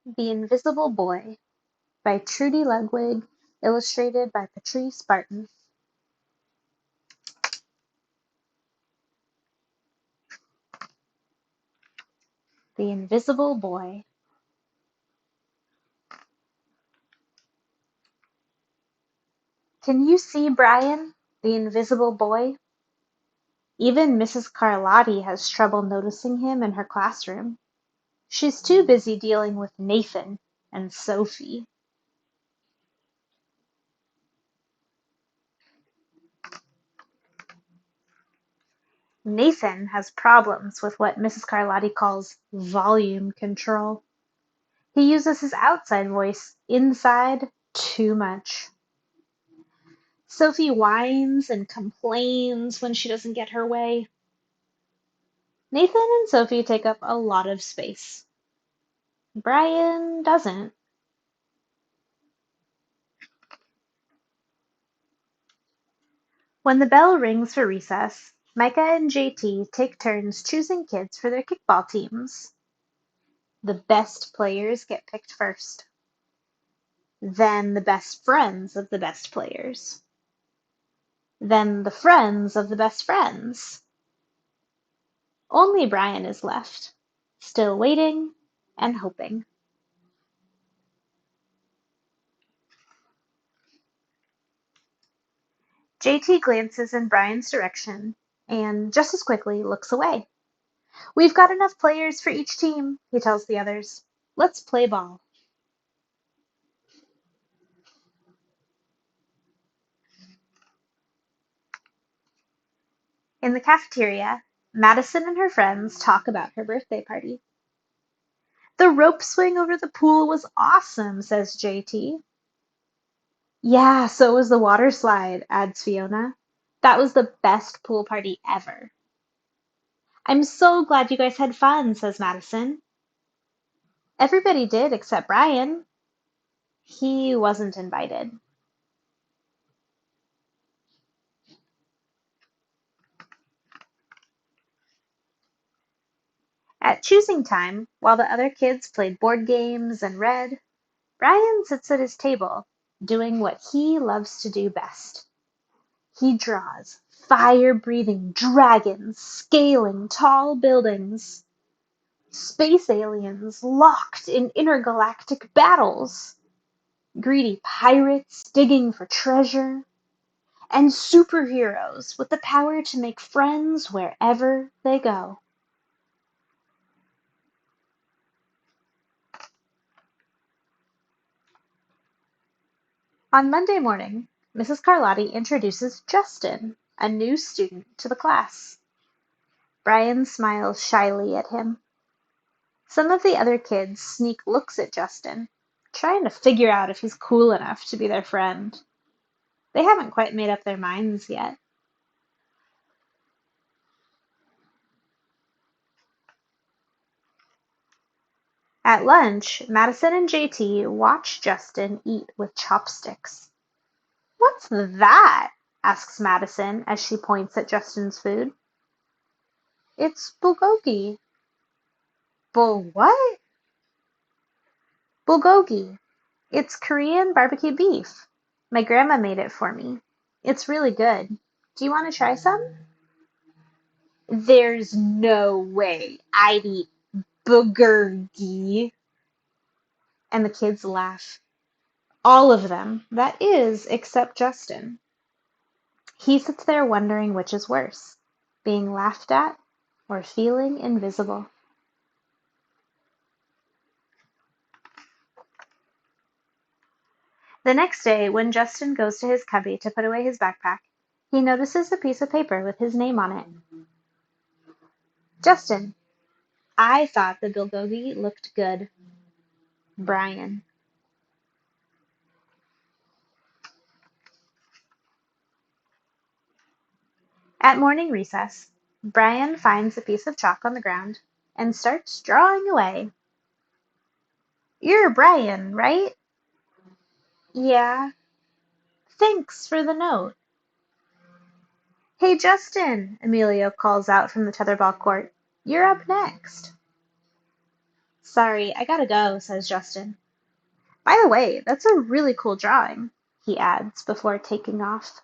The Invisible Boy by Trudy Ludwig, illustrated by Patrice Barton. The Invisible Boy. Can you see Brian, the invisible boy? Even Mrs. Carlotti has trouble noticing him in her classroom. She's too busy dealing with Nathan and Sophie. Nathan has problems with what Mrs. Carlotti calls volume control. He uses his outside voice inside too much. Sophie whines and complains when she doesn't get her way. Nathan and Sophie take up a lot of space. Brian doesn't. When the bell rings for recess, Micah and JT take turns choosing kids for their kickball teams. The best players get picked first. Then the best friends of the best players. Then the friends of the best friends. Only Brian is left, still waiting and hoping. JT glances in Brian's direction and, just as quickly, looks away. We've got enough players for each team, he tells the others. Let's play ball. In the cafeteria, Madison and her friends talk about her birthday party. The rope swing over the pool was awesome, says JT. Yeah, so was the water slide, adds Fiona. That was the best pool party ever. I'm so glad you guys had fun, says Madison. Everybody did except Brian. He wasn't invited. At choosing time, while the other kids played board games and read, Brian sits at his table, doing what he loves to do best. He draws fire-breathing dragons scaling tall buildings, space aliens locked in intergalactic battles, greedy pirates digging for treasure, and superheroes with the power to make friends wherever they go. On Monday morning, Mrs. Carlotti introduces Justin, a new student, to the class. Brian smiles shyly at him. Some of the other kids sneak looks at Justin, trying to figure out if he's cool enough to be their friend. They haven't quite made up their minds yet. At lunch, Madison and JT watch Justin eat with chopsticks. "What's that?" asks Madison as she points at Justin's food. "It's bulgogi." "Bul what?" "Bulgogi. It's Korean barbecue beef. My grandma made it for me. It's really good. Do you want to try some?" "There's no way I'd eat bulgogi." And the kids laugh. All of them, that is, except Justin. He sits there wondering which is worse, being laughed at or feeling invisible. The next day, when Justin goes to his cubby to put away his backpack, he notices a piece of paper with his name on it. "Justin, I thought the bulgogi looked good. Brian." At morning recess, Brian finds a piece of chalk on the ground and starts drawing away. "You're Brian, right?" "Yeah." "Thanks for the note." "Hey, Justin," Emilio calls out from the tetherball court. "You're up next." Sorry, I gotta go, says Justin. By the way, that's a really cool drawing, he adds before taking off.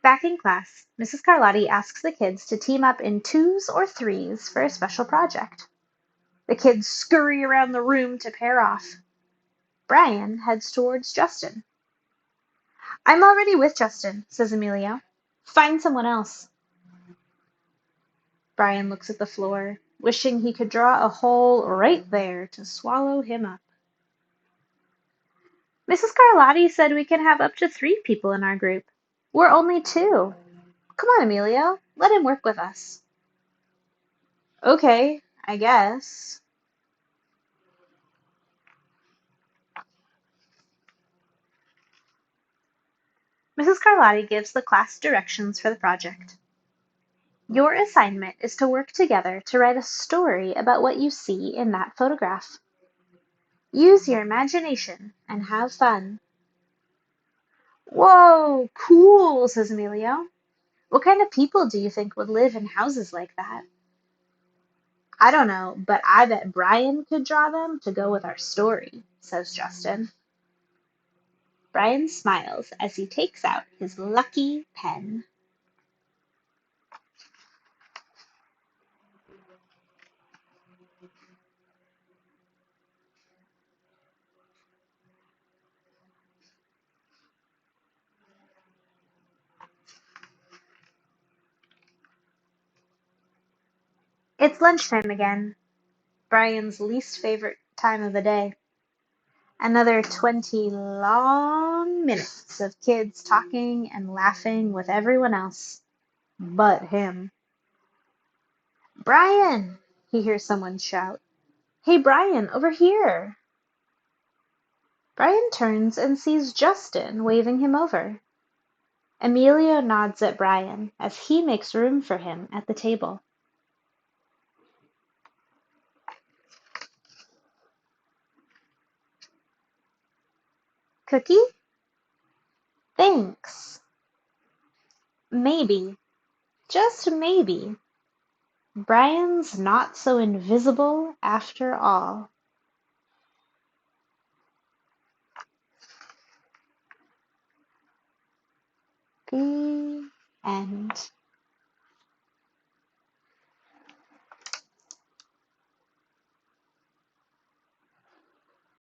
Back in class, Mrs. Carlotti asks the kids to team up in twos or threes for a special project. The kids scurry around the room to pair off. Brian heads towards Justin. I'm already with Justin, says Emilio. Find someone else. Brian looks at the floor, wishing he could draw a hole right there to swallow him up. Mrs. Carlotti said we can have up to 3 people in our group. We're only 2. Come on, Emilio. Let him work with us. Okay, I guess. Mrs. Carlotti gives the class directions for the project. Your assignment is to work together to write a story about what you see in that photograph. Use your imagination and have fun. Whoa, cool, says Emilio. What kind of people do you think would live in houses like that? I don't know, but I bet Brian could draw them to go with our story, says Justin. Brian smiles as he takes out his lucky pen. It's lunchtime again, Brian's least favorite time of the day. Another 20 long minutes of kids talking and laughing with everyone else but him. Brian! He hears someone shout. Hey, Brian, over here! Brian turns and sees Justin waving him over. Emilio nods at Brian as he makes room for him at the table. Cookie? Thanks. Maybe, just maybe, Brian's not so invisible after all. The end.